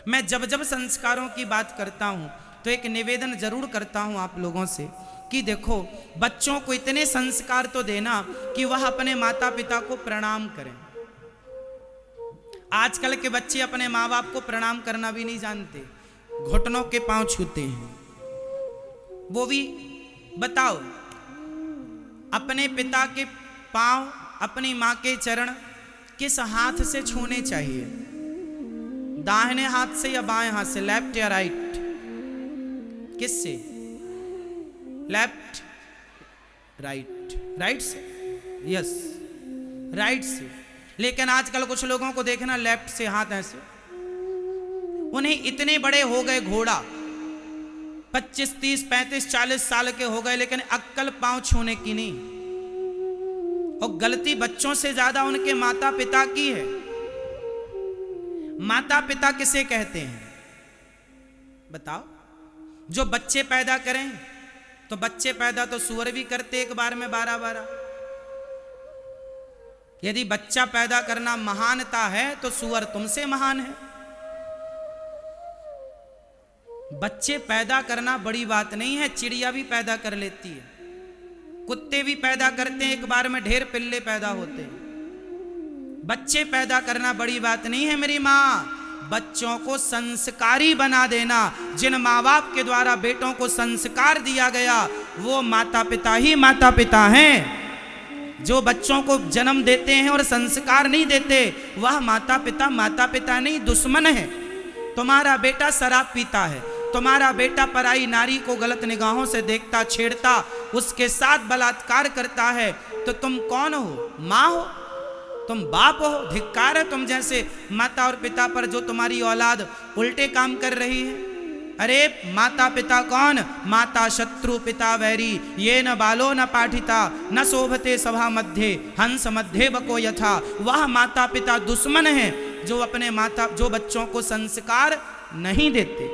मैं जब जब संस्कारों की बात करता हूं तो एक निवेदन जरूर करता हूं आप लोगों से कि देखो, बच्चों को इतने संस्कार तो देना कि वह अपने माता पिता को प्रणाम करें। आजकल के बच्चे अपने माँ बाप को प्रणाम करना भी नहीं जानते, घुटनों के पांव छूते हैं। वो भी बताओ, अपने पिता के पांव, अपनी माँ के चरण किस हाथ से छूने चाहिए? दाहिने हाथ से या बाएं हाथ से, लेफ्ट या राइट? किससे? Left, right? राइट से, यस, राइट से। लेकिन आजकल कुछ लोगों को देखना लेफ्ट से हाथ ऐसे, उन्हें इतने बड़े हो गए घोड़ा, 25, 30, 35, 40 साल के हो गए, लेकिन अक्कल पांव छूने की नहीं। और गलती बच्चों से ज्यादा उनके माता पिता की है। माता पिता किसे कहते हैं बताओ? जो बच्चे पैदा करें, तो बच्चे पैदा तो सुअर भी करते एक बार में 12-12। यदि बच्चा पैदा करना महानता है तो सुअर तुमसे महान है। बच्चे पैदा करना बड़ी बात नहीं है, चिड़िया भी पैदा कर लेती है, कुत्ते भी पैदा करते हैं, एक बार में ढेर पिल्ले पैदा होते हैं। बच्चे पैदा करना बड़ी बात नहीं है मेरी माँ। बच्चों को संस्कारी बना देना, जिन माँ बाप के द्वारा बेटों को संस्कार दिया गया वो माता पिता ही माता पिता हैं। जो बच्चों को जन्म देते हैं और संस्कार नहीं देते, वह माता पिता नहीं, दुश्मन है। तुम्हारा बेटा शराब पीता है, तुम्हारा बेटा पराई नारी को गलत निगाहों से देखता, छेड़ता, उसके साथ बलात्कार करता है, तो तुम कौन हो? माँ हो? तुम बाप हो? धिक्कार है तुम जैसे माता और पिता पर जो तुम्हारी औलाद उल्टे काम कर रही है। अरे माता पिता कौन? माता शत्रु पिता वैरी, ये न बालो न पाठिता, न शोभते सभा मध्य, हंस मध्य बको यथा। वह माता पिता दुश्मन है जो बच्चों को संस्कार नहीं देते।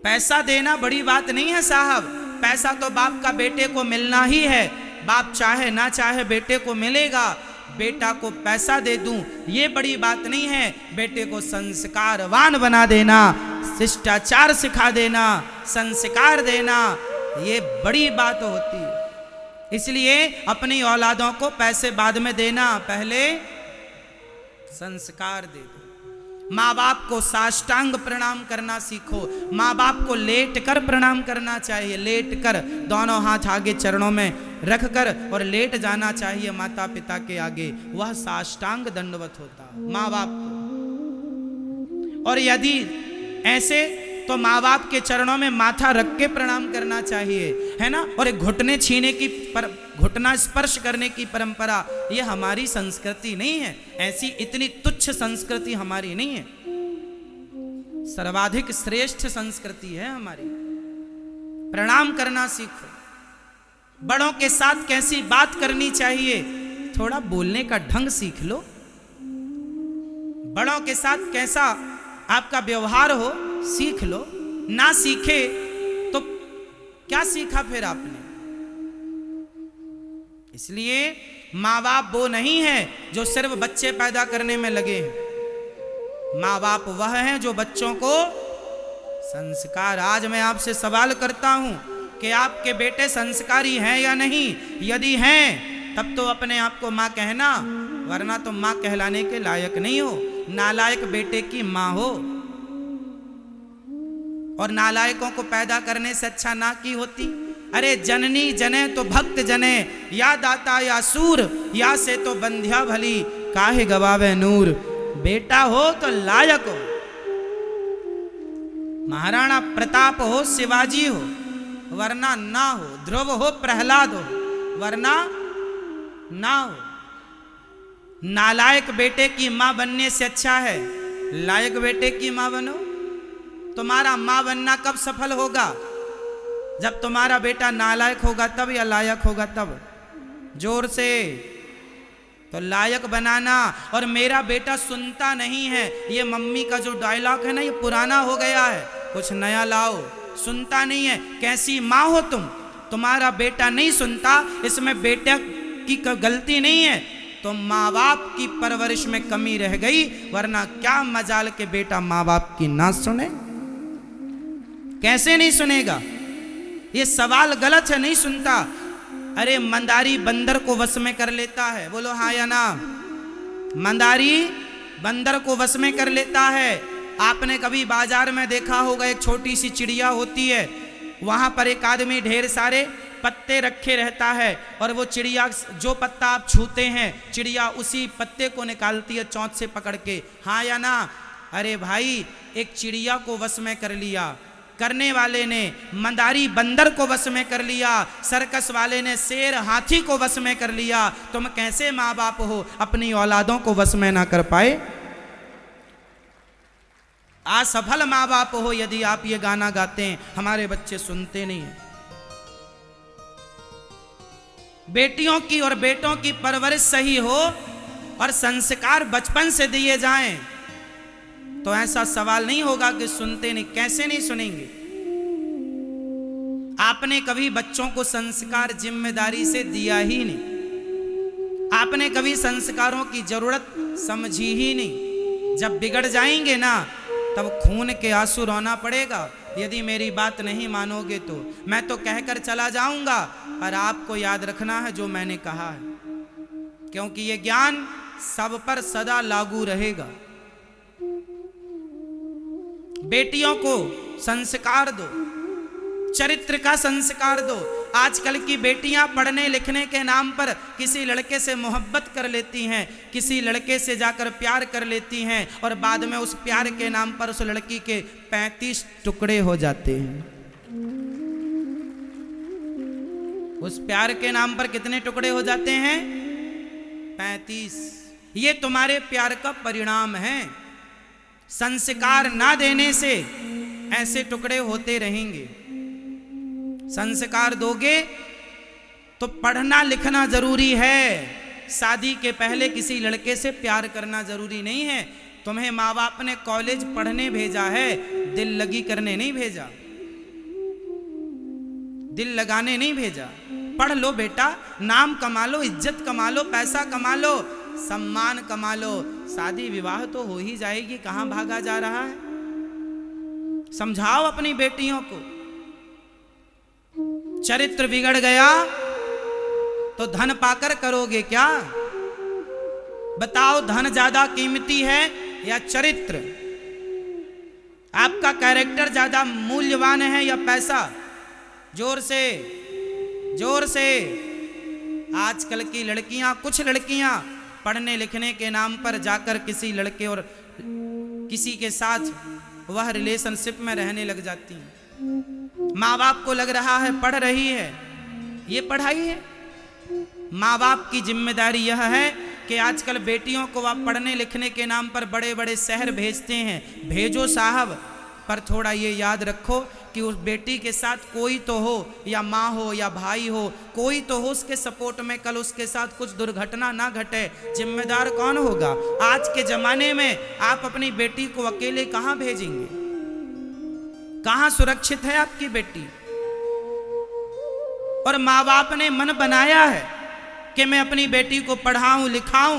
पैसा देना बड़ी बात नहीं है साहब, पैसा तो बाप का बेटे को मिलना ही है। बाप चाहे ना चाहे बेटे को मिलेगा। बेटा को पैसा दे दूं ये बड़ी बात नहीं है, बेटे को संस्कारवान बना देना, शिष्टाचार सिखा देना, संस्कार देना, ये बड़ी बात होती है। इसलिए अपनी औलादों को पैसे बाद में देना, पहले संस्कार दे दो। माँ बाप को साष्टांग प्रणाम करना सीखो। माँ बाप को लेट कर प्रणाम करना चाहिए, लेट कर, दोनों हाथ आगे चरणों में रख कर और लेट जाना चाहिए माता पिता के आगे। वह साष्टांग दंडवत होता माँ बाप को। और यदि ऐसे तो माँ बाप के चरणों में माथा रख के प्रणाम करना चाहिए, है ना। और एक घुटने छीने की घुटना स्पर्श करने की परंपरा ये हमारी संस्कृति नहीं है। ऐसी इतनी तुच्छ संस्कृति हमारी नहीं है, सर्वाधिक श्रेष्ठ संस्कृति है हमारी। प्रणाम करना सीखो। बड़ों के साथ कैसी बात करनी चाहिए, थोड़ा बोलने का ढंग सीख लो। बड़ों के साथ कैसा आपका व्यवहार हो सीख लो। ना सीखे तो क्या सीखा फिर आपने? इसलिए माँ बाप वो नहीं है जो सिर्फ बच्चे पैदा करने में लगे हैं। माँ बाप वह हैं जो बच्चों को संस्कार। आज मैं आपसे सवाल करता हूं कि आपके बेटे संस्कारी हैं या नहीं? यदि हैं तब तो अपने आप को माँ कहना, वरना तो माँ कहलाने के लायक नहीं हो। नालायक बेटे की माँ हो। और नालायकों को पैदा करने से अच्छा ना की होती। अरे जननी जने तो भक्त जने, या दाता या सूर, या से तो बंध्या भली, काहे गवावे नूर। बेटा हो तो लायक हो, महाराणा प्रताप हो, शिवाजी हो, वरना ना हो। ध्रुव हो, प्रहलाद हो, वरना ना हो। नालायक बेटे की मां बनने से अच्छा है लायक बेटे की मां बनो। तुम्हारा मां बनना कब सफल होगा? जब तुम्हारा बेटा नालायक होगा तब, या लायक होगा तब। जोर से तो लायक बनाना। और मेरा बेटा सुनता नहीं है, ये मम्मी का जो डायलॉग है ना, ये पुराना हो गया है, कुछ नया लाओ। सुनता नहीं है, कैसी माँ हो तुम? तुम्हारा बेटा नहीं सुनता, इसमें बेटा की गलती नहीं है, तो माँ बाप की परवरिश में कमी रह गई, वरना क्या मजाल के बेटा माँ बाप की ना सुने। कैसे नहीं सुनेगा? ये सवाल गलत है, नहीं सुनता। अरे मंदारी बंदर को वश में कर लेता है, बोलो हाँ या ना? मंदारी बंदर को वश में कर लेता है। आपने कभी बाजार में देखा होगा, एक छोटी सी चिड़िया होती है, वहां पर एक आदमी ढेर सारे पत्ते रखे रहता है, और वो चिड़िया जो पत्ता आप छूते हैं, चिड़िया उसी पत्ते को निकालती है चोंच से पकड़ के, हाँ या ना? अरे भाई, एक चिड़िया को वश में कर लिया, करने वाले ने मंदारी बंदर को वश में कर लिया, सर्कस वाले ने शेर हाथी को वश में कर लिया। तुम कैसे माँ बाप हो अपनी औलादों को वश में ना कर पाए? असफल माँ बाप हो यदि आप ये गाना गाते हैं, हमारे बच्चे सुनते नहीं हैं। बेटियों की और बेटों की परवरिश सही हो और संस्कार बचपन से दिए जाएं, तो ऐसा सवाल नहीं होगा कि सुनते नहीं। कैसे नहीं सुनेंगे? आपने कभी बच्चों को संस्कार जिम्मेदारी से दिया ही नहीं। आपने कभी संस्कारों की जरूरत समझी ही नहीं। जब बिगड़ जाएंगे ना, तब खून के आंसू रोना पड़ेगा। यदि मेरी बात नहीं मानोगे तो मैं तो कहकर चला जाऊंगा, पर आपको याद रखना है जो मैंने कहा है, क्योंकि ये ज्ञान सब पर सदा लागू रहेगा। बेटियों को संस्कार दो, चरित्र का संस्कार दो। आजकल की बेटियां पढ़ने लिखने के नाम पर किसी लड़के से मोहब्बत कर लेती हैं, किसी लड़के से जाकर प्यार कर लेती हैं, और बाद में उस प्यार के नाम पर उस लड़की के 35 टुकड़े हो जाते हैं। उस प्यार के नाम पर कितने टुकड़े हो जाते हैं? 35। ये तुम्हारे प्यार का परिणाम है। संस्कार ना देने से ऐसे टुकड़े होते रहेंगे। संस्कार दोगे तो पढ़ना लिखना जरूरी है। शादी के पहले किसी लड़के से प्यार करना जरूरी नहीं है। तुम्हें माँ बाप ने कॉलेज पढ़ने भेजा है, दिल लगी करने नहीं भेजा, दिल लगाने नहीं भेजा। पढ़ लो बेटा, नाम कमा लो, इज्जत कमा लो, पैसा कमा लो, सम्मान कमा लो, शादी विवाह तो हो ही जाएगी। कहां भागा जा रहा है? समझाओ अपनी बेटियों को। चरित्र बिगड़ गया तो धन पाकर करोगे क्या? बताओ, धन ज्यादा कीमती है या चरित्र? आपका कैरेक्टर ज्यादा मूल्यवान है या पैसा? जोर से, जोर से। आजकल की लड़कियां, कुछ लड़कियां पढ़ने लिखने के नाम पर जाकर किसी लड़के और किसी के साथ वह रिलेशनशिप में रहने लग जाती हैं। माँ बाप को लग रहा है पढ़ रही है, ये पढ़ाई है? माँ बाप की जिम्मेदारी यह है कि आजकल बेटियों को आप पढ़ने लिखने के नाम पर बड़े बड़े शहर भेजते हैं। भेजो साहब, पर थोड़ा ये याद रखो कि उस बेटी के साथ कोई तो हो, या माँ हो या भाई हो, कोई तो हो उसके सपोर्ट में, कल उसके साथ कुछ दुर्घटना ना घटे। जिम्मेदार कौन होगा? आज के जमाने में आप अपनी बेटी को अकेले कहां भेजेंगे? कहां सुरक्षित है आपकी बेटी? और माँ बाप ने मन बनाया है कि मैं अपनी बेटी को पढ़ाऊं लिखाऊं,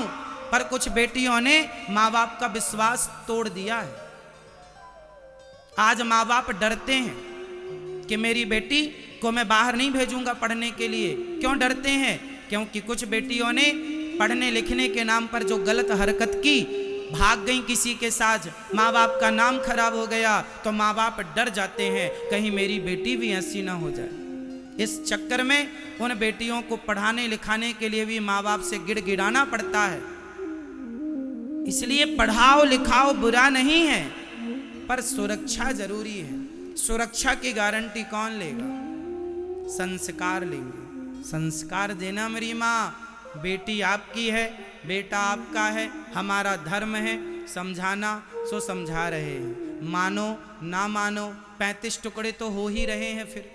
पर कुछ बेटियों ने माँ बाप का विश्वास तोड़ दिया है। आज माँ बाप डरते हैं कि मेरी बेटी को मैं बाहर नहीं भेजूंगा पढ़ने के लिए। क्यों डरते हैं? क्योंकि कुछ बेटियों ने पढ़ने लिखने के नाम पर जो गलत हरकत की, भाग गई किसी के साथ, माँ बाप का नाम खराब हो गया, तो माँ बाप डर जाते हैं कहीं मेरी बेटी भी ऐसी ना हो जाए। इस चक्कर में उन बेटियों को पढ़ाने लिखाने के लिए भी माँ बाप से गिड़गिड़ाना पड़ता है। इसलिए पढ़ाओ लिखाओ बुरा नहीं है, पर सुरक्षा जरूरी है। सुरक्षा की गारंटी कौन लेगा? संस्कार लेंगे। संस्कार देना मेरी माँ, बेटी आपकी है, बेटा आपका है, हमारा धर्म है समझाना, सो समझा रहे हैं। मानो ना मानो 35 टुकड़े तो हो ही रहे हैं। फिर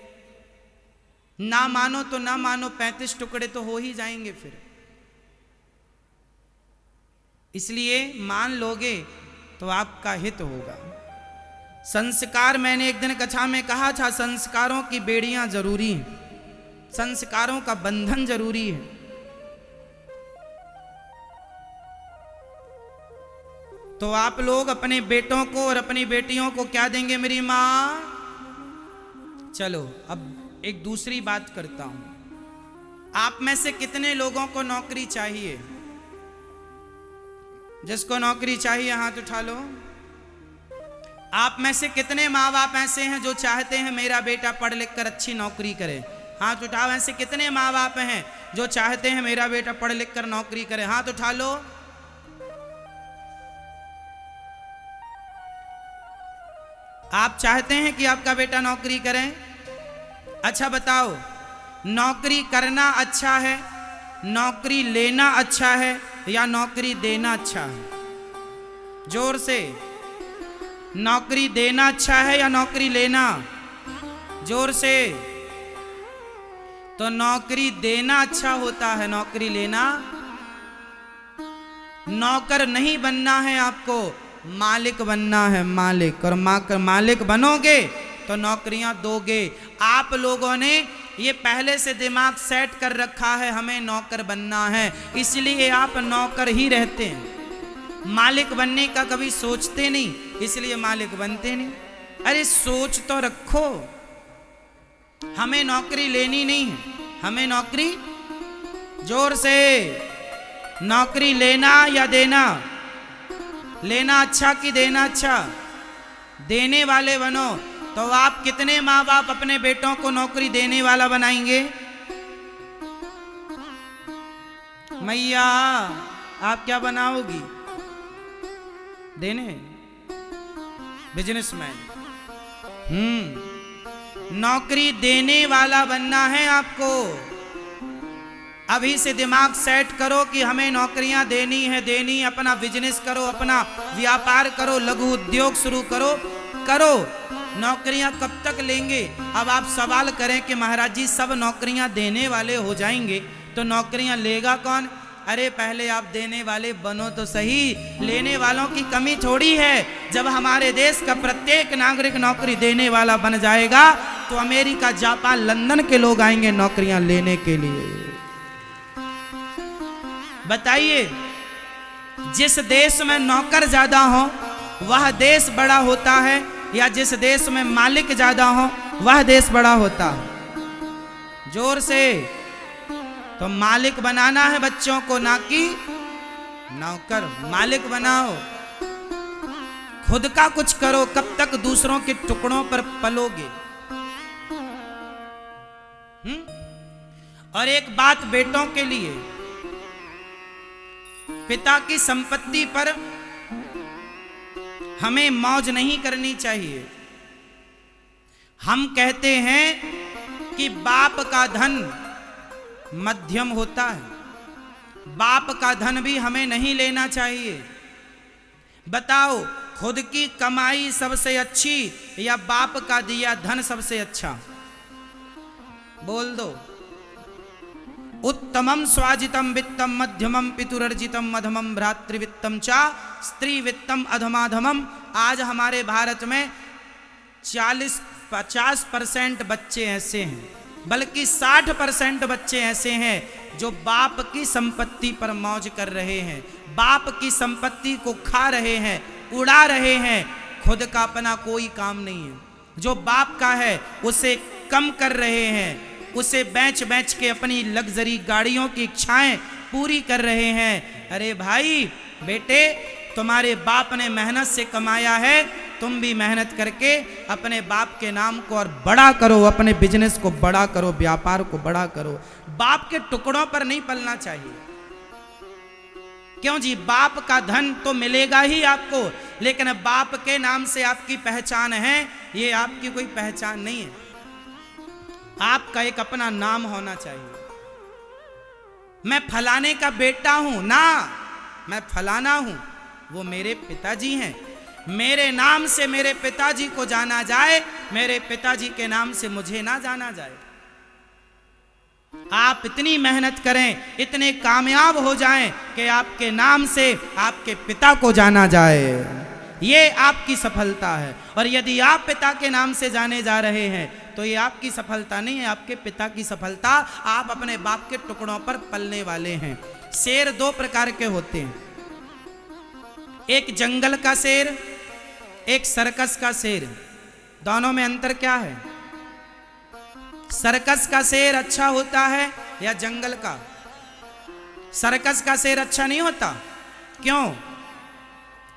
ना मानो तो ना मानो, 35 टुकड़े तो हो ही जाएंगे फिर। इसलिए मान लोगे तो आपका हित होगा। संस्कार, मैंने एक दिन कथा में कहा था, संस्कारों की बेड़ियां जरूरी हैं, संस्कारों का बंधन जरूरी है। तो आप लोग अपने बेटों को और अपनी बेटियों को क्या देंगे मेरी माँ? चलो अब एक दूसरी बात करता हूं। आप में से कितने लोगों को नौकरी चाहिए? जिसको नौकरी चाहिए हाथ उठा लो। आप में से कितने माँ बाप ऐसे हैं जो चाहते हैं मेरा बेटा पढ़ लिख कर अच्छी नौकरी करे? हाथ उठाओ। ऐसे कितने माँ बाप हैं जो चाहते हैं मेरा बेटा पढ़ लिख कर नौकरी करे? हाथ उठा लो। आप चाहते हैं कि आपका बेटा नौकरी करे? अच्छा बताओ, नौकरी करना अच्छा है, नौकरी लेना अच्छा है या नौकरी देना अच्छा है? जोर से। नौकरी देना अच्छा है या नौकरी लेना? जोर से। तो नौकरी देना अच्छा होता है, नौकरी लेना। नौकर नहीं बनना है आपको, मालिक बनना है, मालिक। और मालिक बनोगे तो नौकरियां दोगे। आप लोगों ने ये पहले से दिमाग सेट कर रखा है हमें नौकर बनना है, इसलिए आप नौकर ही रहते हैं। मालिक बनने का कभी सोचते नहीं, इसलिए मालिक बनते नहीं। अरे सोच तो रखो, हमें नौकरी लेनी नहीं है, हमें नौकरी, जोर से, नौकरी लेना या देना? लेना अच्छा कि देना अच्छा? देने वाले बनो। तो आप कितने माँ बाप अपने बेटों को नौकरी देने वाला बनाएंगे? मैया आप क्या बनाओगी? देने, बिजनेसमैन। नौकरी देने वाला बनना है आपको। अभी से दिमाग सेट करो कि हमें नौकरियां देनी है, देनी। अपना बिजनेस करो, अपना व्यापार करो, लघु उद्योग शुरू करो। नौकरियां कब तक लेंगे? अब आप सवाल करें कि महाराज जी सब नौकरियां देने वाले हो जाएंगे तो नौकरियां लेगा कौन? अरे पहले आप देने वाले बनो तो सही। लेने वालों की कमी थोड़ी है। जब हमारे देश का प्रत्येक नागरिक नौकरी देने वाला बन जाएगा तो अमेरिका, जापान, लंदन के लोग आएंगे नौकरियां लेने के लिए। बताइए, जिस देश में नौकर ज्यादा हो वह देश बड़ा होता है या जिस देश में मालिक ज्यादा हो वह देश बड़ा होता है? जोर से। तो मालिक बनाना है बच्चों को, ना कि नौकर। मालिक बनाओ, खुद का कुछ करो। कब तक दूसरों के टुकड़ों पर पलोगे? और एक बात बेटों के लिए, पिता की संपत्ति पर हमें मौज नहीं करनी चाहिए। हम कहते हैं कि बाप का धन मध्यम होता है, बाप का धन भी हमें नहीं लेना चाहिए। बताओ, खुद की कमाई सबसे अच्छी या बाप का दिया धन सबसे अच्छा? बोल दो। उत्तमम स्वाजितम वित्तम मध्यमम पितुरर्जितम मध्यमम भ्रातृवित्तम चा स्त्री वित्तम अधमाधमम। आज हमारे भारत में 40-50% बच्चे ऐसे हैं, बल्कि 60% बच्चे ऐसे हैं जो बाप की संपत्ति पर मौज कर रहे हैं, बाप की संपत्ति को खा रहे हैं, उड़ा रहे हैं। खुद का अपना कोई काम नहीं है। जो बाप का है उसे कम कर रहे हैं, उसे बेच बेच के अपनी लग्जरी गाड़ियों की इच्छाएं पूरी कर रहे हैं। अरे भाई बेटे, तुम्हारे बाप ने मेहनत से कमाया है, तुम भी मेहनत करके अपने बाप के नाम को और बड़ा करो, अपने बिजनेस को बड़ा करो, व्यापार को बड़ा करो। बाप के टुकड़ों पर नहीं पलना चाहिए। क्यों जी? बाप का धन तो मिलेगा ही आपको, लेकिन बाप के नाम से आपकी पहचान है, ये आपकी कोई पहचान नहीं है। आपका एक अपना नाम होना चाहिए। मैं फलाने का बेटा हूं ना, मैं फलाना हूं, वो मेरे पिताजी हैं। मेरे नाम से मेरे पिताजी को जाना जाए, मेरे पिताजी के नाम से मुझे ना जाना जाए। आप इतनी मेहनत करें, इतने कामयाब हो जाएं कि आपके नाम से आपके पिता को जाना जाए, ये आपकी सफलता है। और यदि आप पिता के नाम से जाने जा रहे हैं तो ये आपकी सफलता नहीं है, आपके पिता की सफलता। आप अपने बाप के टुकड़ों पर पलने वाले हैं। शेर दो प्रकार के होते हैं, एक जंगल का शेर, एक सर्कस का शेर, दोनों में अंतर क्या है? सर्कस का शेर अच्छा होता है या जंगल का? सर्कस का शेर अच्छा नहीं होता। क्यों?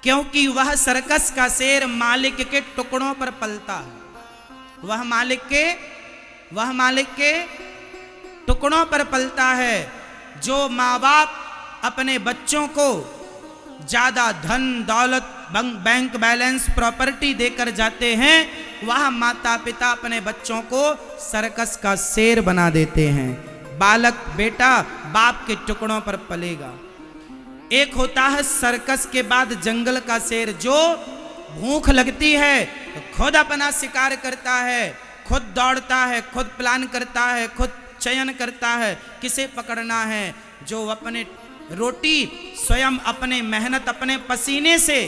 क्योंकि वह सर्कस का शेर मालिक के टुकड़ों पर पलता है। वह मालिक के टुकड़ों पर पलता है। जो माँ बाप अपने बच्चों को ज्यादा धन दौलत बैंक बैलेंस प्रॉपर्टी देकर जाते हैं, वह माता पिता अपने बच्चों को सर्कस का शेर बना देते हैं। बालक बेटा बाप के टुकड़ों पर पलेगा। एक होता है सर्कस के बाद जंगल का शेर, जो भूख लगती है तो खुद अपना शिकार करता है, खुद दौड़ता है, खुद प्लान करता है, खुद चयन करता है किसे पकड़ना है। जो अपने रोटी स्वयं अपने मेहनत अपने पसीने से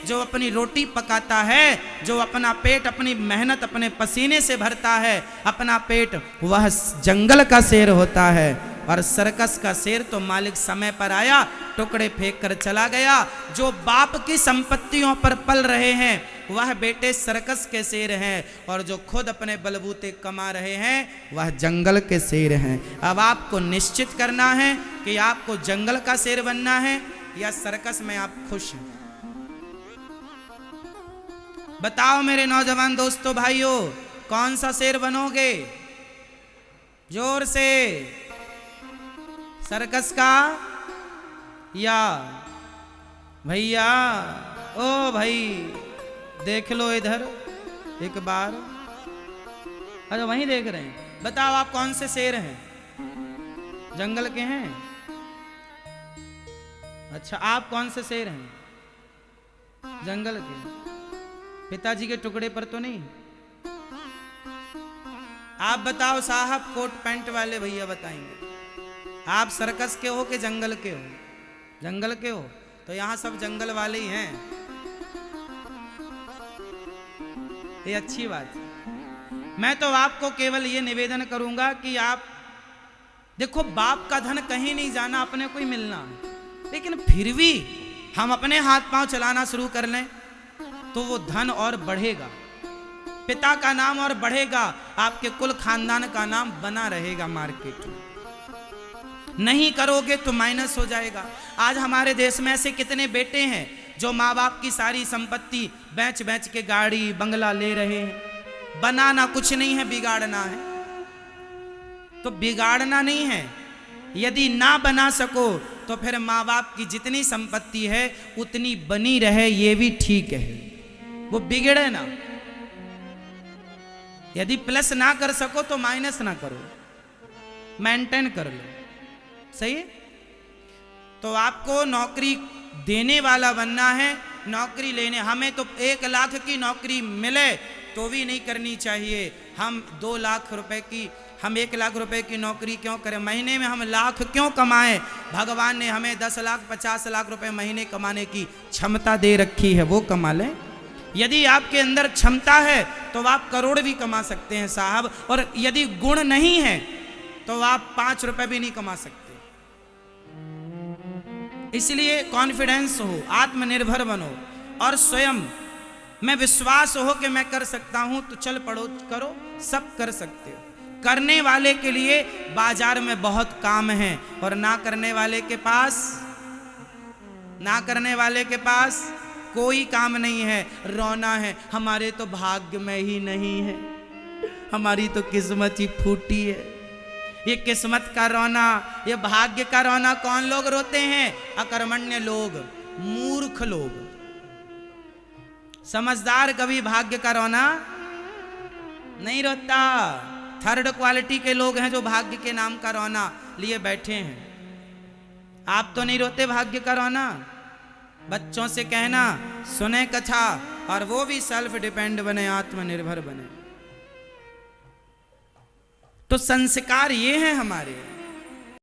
जो अपनी रोटी पकाता है, जो अपना पेट अपनी मेहनत अपने पसीने से भरता है अपना पेट, वह जंगल का शेर होता है। और सर्कस का शेर तो मालिक समय पर आया, टुकड़े फेंक कर चला गया। जो बाप की संपत्तियों पर पल रहे हैं वह बेटे सर्कस के शेर हैं, और जो खुद अपने बलबूते कमा रहे हैं वह जंगल के शेर हैं। अब आपको निश्चित करना है कि आपको जंगल का शेर बनना है या सर्कस में आप खुश हैं। बताओ मेरे नौजवान दोस्तों भाइयों, कौन सा शेर बनोगे? जोर से। सर्कस का या भैया? ओ भाई देख लो इधर एक बार। अरे वहीं देख रहे हैं। बताओ आप कौन से शेर हैं? जंगल के हैं? अच्छा, आप कौन से शेर हैं? जंगल के। पिताजी के टुकड़े पर तो नहीं? आप बताओ साहब, कोट पैंट वाले भैया बताएंगे। आप सर्कस के हो कि जंगल के हो? जंगल के हो तो यहां सब जंगल वाले ही हैं। ये अच्छी बात है। मैं तो आपको केवल ये निवेदन करूंगा कि आप देखो, बाप का धन कहीं नहीं जाना, अपने को ही मिलना है। लेकिन फिर भी हम अपने हाथ पांव चलाना शुरू कर लें तो वो धन और बढ़ेगा, पिता का नाम और बढ़ेगा, आपके कुल खानदान का नाम बना रहेगा मार्केट में। नहीं करोगे तो माइनस हो जाएगा। आज हमारे देश में ऐसे कितने बेटे हैं जो माँ बाप की सारी संपत्ति बेच बेच के गाड़ी बंगला ले रहे हैं। बनाना कुछ नहीं है, बिगाड़ना है। तो बिगाड़ना नहीं है। यदि ना बना सको तो फिर माँ बाप की जितनी संपत्ति है उतनी बनी रहे, ये भी ठीक है, वो बिगड़े ना। यदि प्लस ना कर सको तो माइनस ना करो, मेंटेन कर लो। सही है? तो आपको नौकरी देने वाला बनना है, नौकरी लेने। हमें तो 1 लाख की नौकरी मिले तो भी नहीं करनी चाहिए। हम 2 लाख रुपए की, हम 1 लाख रुपए की नौकरी क्यों करें? महीने में हम लाख क्यों कमाएं? भगवान ने हमें 10 लाख 50 लाख रुपए महीने कमाने की क्षमता दे रखी है, वो कमा लें। यदि आपके अंदर क्षमता है तो आप करोड़ भी कमा सकते हैं साहब। और यदि गुण नहीं है तो आप 5 रुपए भी नहीं कमा सकते। इसलिए कॉन्फिडेंस हो, आत्मनिर्भर बनो, और स्वयं में विश्वास हो कि मैं कर सकता हूं, तो चल पड़ो, करो, सब कर सकते हो। करने वाले के लिए बाजार में बहुत काम है, और ना करने वाले के पास कोई काम नहीं है। रोना है, हमारे तो भाग्य में ही नहीं है, हमारी तो किस्मत ही फूटी है। ये किस्मत का रोना, ये भाग्य का रोना कौन लोग रोते हैं? अकर्मण्य लोग, मूर्ख लोग। समझदार कभी भाग्य का रोना नहीं रोता। थर्ड क्वालिटी के लोग हैं जो भाग्य के नाम का रोना लिए बैठे हैं। आप तो नहीं रोते भाग्य का रोना? बच्चों से कहना सुने कथा, और वो भी सेल्फ डिपेंड बने, आत्मनिर्भर बने। तो संस्कार ये हैं हमारे।